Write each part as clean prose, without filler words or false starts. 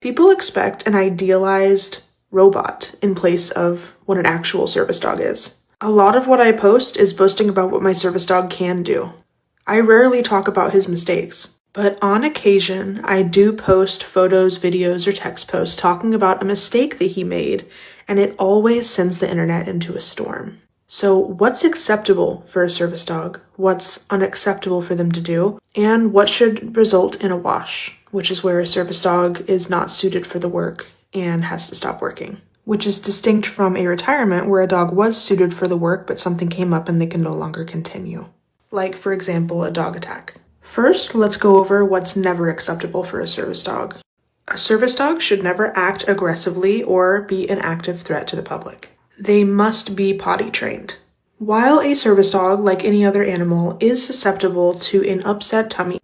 People expect an idealized robot in place of what an actual service dog is. A lot of what I post is boasting about what my service dog can do. I rarely talk about his mistakes, but on occasion, I do post photos, videos, or text posts talking about a mistake that he made, and it always sends the internet into a storm. So what's acceptable for a service dog? What's unacceptable for them to do? And what should result in a wash, which is where a service dog is not suited for the work and has to stop working, which is distinct from a retirement where a dog was suited for the work, but something came up and they can no longer continue. Like, for example, a dog attack. First, let's go over what's never acceptable for a service dog. A service dog should never act aggressively or be an active threat to the public. They must be potty trained. While a service dog, like any other animal, is susceptible to an upset tummy,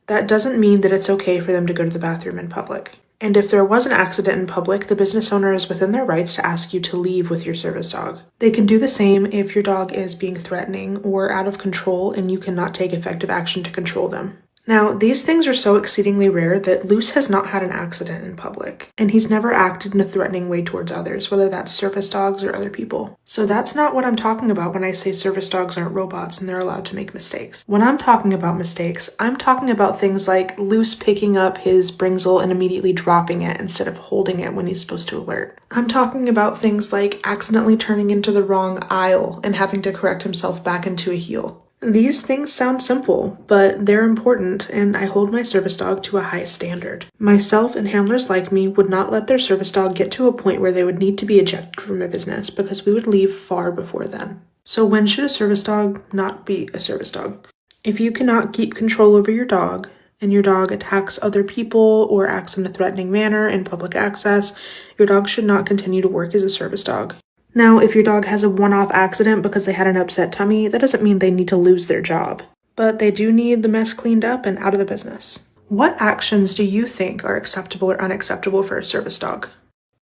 that doesn't mean that it's okay for them to go to the bathroom in public. And if there was an accident in public, the business owner is within their rights to ask you to leave with your service dog. They can do the same if your dog is being threatening or out of control and you cannot take effective action to control them. Now, these things are so exceedingly rare that Luce has not had an accident in public, and he's never acted in a threatening way towards others, whether that's service dogs or other people. So that's not what I'm talking about when I say service dogs aren't robots and they're allowed to make mistakes. When I'm talking about mistakes, I'm talking about things like Luce picking up his Bringsel and immediately dropping it instead of holding it when he's supposed to alert. I'm talking about things like accidentally turning into the wrong aisle and having to correct himself back into a heel. These things sound simple, but they're important, and I hold my service dog to a high standard. Myself and handlers like me would not let their service dog get to a point where they would need to be ejected from a business because we would leave far before then. So when should a service dog not be a service dog? If you cannot keep control over your dog, and your dog attacks other people or acts in a threatening manner in public access, your dog should not continue to work as a service dog. Now, if your dog has a one-off accident because they had an upset tummy, that doesn't mean they need to lose their job. But they do need the mess cleaned up and out of the business. What actions do you think are acceptable or unacceptable for a service dog?